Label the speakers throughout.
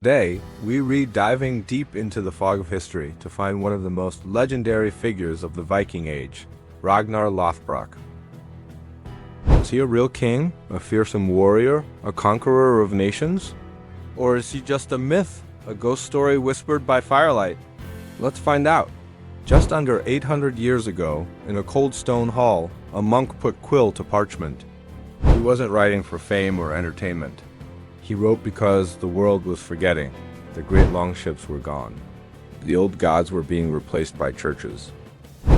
Speaker 1: Today, we read diving deep into the fog of history to find one of the most legendary figures of the Viking Age, Ragnar Lothbrok. Was he a real king, a fearsome warrior, a conqueror of nations? Or is he just a myth, a ghost story whispered by firelight? Let's find out. Just under 800 years ago, in a cold stone hall, a monk put quill to parchment. He wasn't writing for fame or entertainment. He wrote because the world was forgetting. The great longships were gone. The old gods were being replaced by churches.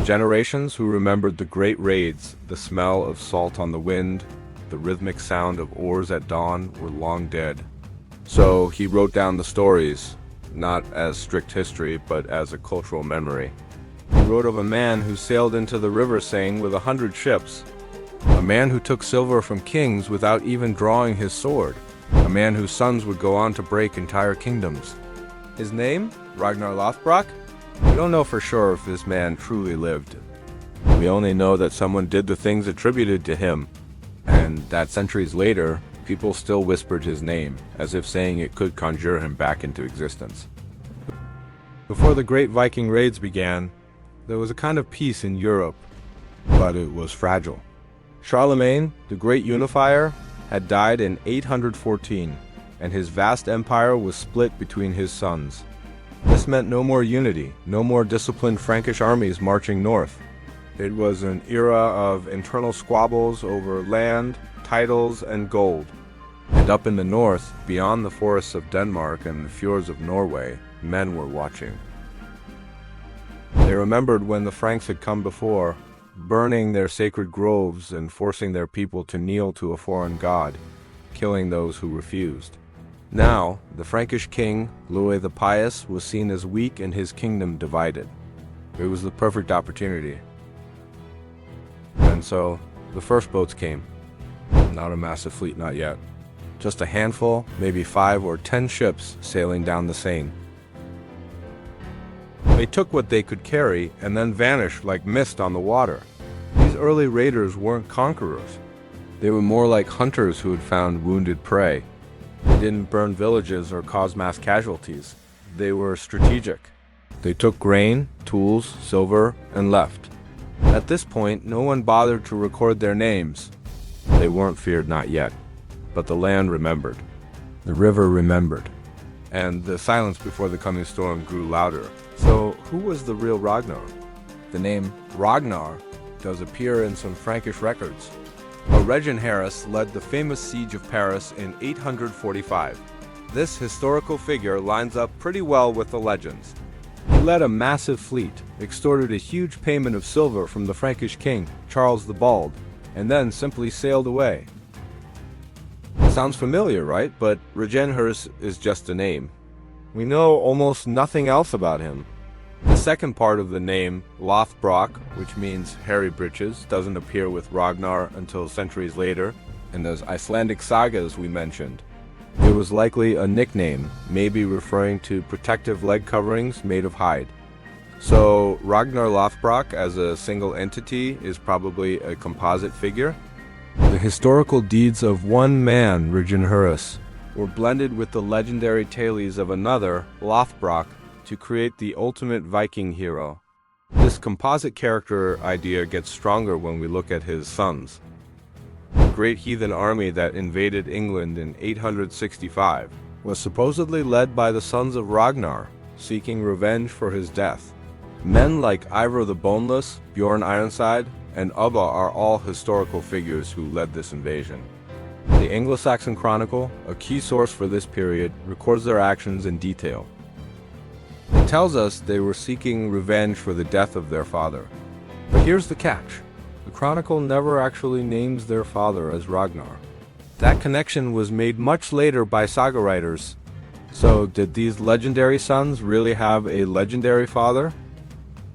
Speaker 1: Generations who remembered the great raids, the smell of salt on the wind, the rhythmic sound of oars at dawn were long dead. So he wrote down the stories, not as strict history, but as a cultural memory. He wrote of a man who sailed into the river Seine with 100 ships. A man who took silver from kings without even drawing his sword. A man whose sons would go on to break entire kingdoms. His name? Ragnar Lothbrok? We don't know for sure if this man truly lived. We only know that someone did the things attributed to him, and that centuries later, people still whispered his name, as if saying it could conjure him back into existence. Before the great Viking raids began, there was a kind of peace in Europe, but it was fragile. Charlemagne, the great unifier, had died in 814, and his vast empire was split between his sons. This meant no more unity, no more disciplined Frankish armies marching north. It was an era of internal squabbles over land, titles, and gold. And up in the north, beyond the forests of Denmark and the fjords of Norway, men were watching. They remembered when the Franks had come before, burning their sacred groves and forcing their people to kneel to a foreign god, killing those who refused. Now, the Frankish king, Louis the Pious, was seen as weak and his kingdom divided. It was the perfect opportunity. And so, the first boats came. Not a massive fleet, not yet. Just a handful, maybe 5 or 10 ships sailing down the Seine. They took what they could carry and then vanished like mist on the water. These early raiders weren't conquerors. They were more like hunters who had found wounded prey. They didn't burn villages or cause mass casualties. They were strategic. They took grain, tools, silver, and left. At this point, no one bothered to record their names. They weren't feared, not yet. But the land remembered. The river remembered. And the silence before the coming storm grew louder. So, who was the real Ragnar? The name Ragnar does appear in some Frankish records. A Regenharis led the famous siege of Paris in 845. This historical figure lines up pretty well with the legends. He led a massive fleet, extorted a huge payment of silver from the Frankish king, Charles the Bald, and then simply sailed away. Sounds familiar, right? But Regenharis is just a name. We know almost nothing else about him. The second part of the name, Lothbrok, which means hairy breeches, doesn't appear with Ragnar until centuries later in those Icelandic sagas we mentioned. It was likely a nickname, maybe referring to protective leg coverings made of hide. So Ragnar Lothbrok as a single entity is probably a composite figure. The historical deeds of one man, Regenharis, were blended with the legendary tales of another, Lothbrok, to create the ultimate Viking hero. This composite character idea gets stronger when we look at his sons. The great heathen army that invaded England in 865 was supposedly led by the sons of Ragnar, seeking revenge for his death. Men like Ivar the Boneless, Bjorn Ironside, and Ubbe are all historical figures who led this invasion. The Anglo-Saxon Chronicle, a key source for this period, records their actions in detail. It tells us they were seeking revenge for the death of their father. But here's the catch. The Chronicle never actually names their father as Ragnar. That connection was made much later by saga writers. So did these legendary sons really have a legendary father?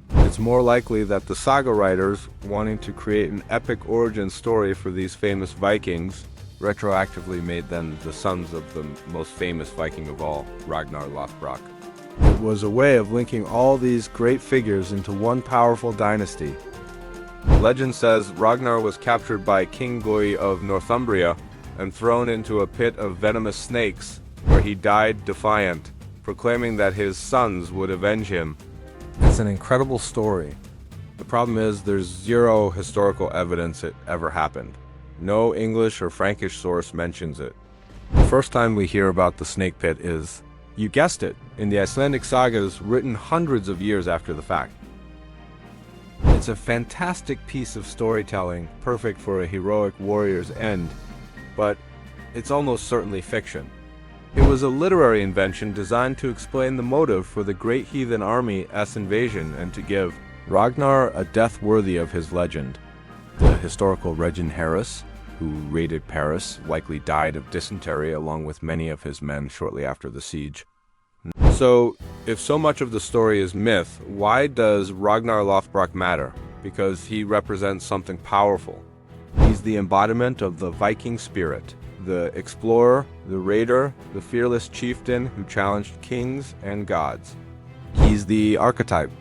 Speaker 1: It's more likely that the saga writers, wanting to create an epic origin story for these famous Vikings, retroactively made them the sons of the most famous Viking of all, Ragnar Lothbrok. It was a way of linking all these great figures into one powerful dynasty. Legend says Ragnar was captured by King Gui of Northumbria and thrown into a pit of venomous snakes, where he died defiant, proclaiming that his sons would avenge him. It's an incredible story. The problem is there's zero historical evidence it ever happened. No English or Frankish source mentions it. The first time we hear about the snake pit is, you guessed it, in the Icelandic sagas written hundreds of years after the fact. It's a fantastic piece of storytelling, perfect for a heroic warrior's end, but it's almost certainly fiction. It was a literary invention designed to explain the motive for the great heathen army's invasion and to give Ragnar a death worthy of his legend. The historical Regin Harris, who raided Paris, likely died of dysentery along with many of his men shortly after the siege. So, if so much of the story is myth, why does Ragnar Lothbrok matter? Because he represents something powerful. He's the embodiment of the Viking spirit, the explorer, the raider, the fearless chieftain who challenged kings and gods. He's the archetype.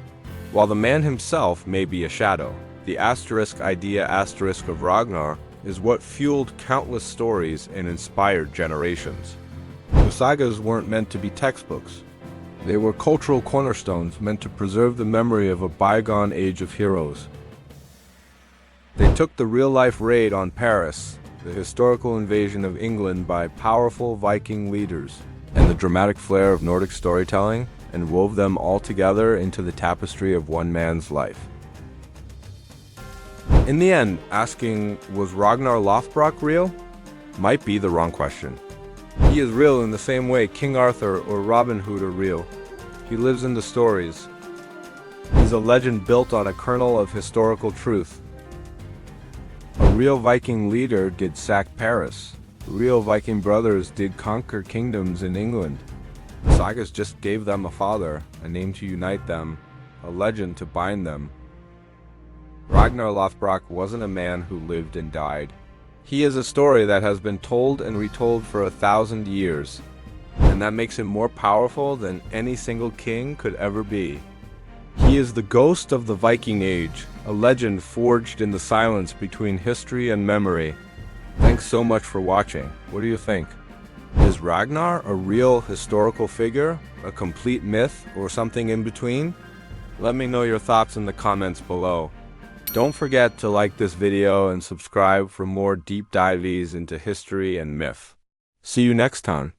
Speaker 1: While the man himself may be a shadow, the asterisk idea asterisk of Ragnar is what fueled countless stories and inspired generations. The sagas weren't meant to be textbooks. They were cultural cornerstones meant to preserve the memory of a bygone age of heroes. They took the real-life raid on Paris, the historical invasion of England by powerful Viking leaders, and the dramatic flair of Nordic storytelling, and wove them all together into the tapestry of one man's life. In the end, asking, was Ragnar Lothbrok real? Might be the wrong question. He is real in the same way King Arthur or Robin Hood are real. He lives in the stories. He's a legend built on a kernel of historical truth. A real Viking leader did sack Paris. Real Viking brothers did conquer kingdoms in England. The sagas just gave them a father, a name to unite them, a legend to bind them. Ragnar Lothbrok wasn't a man who lived and died. He is a story that has been told and retold for 1,000 years, and that makes him more powerful than any single king could ever be. He is the ghost of the Viking Age, a legend forged in the silence between history and memory. Thanks so much for watching. What do you think? Is Ragnar a real historical figure, a complete myth, or something in between? Let me know your thoughts in the comments below. Don't forget to like this video and subscribe for more deep dives into history and myth. See you next time.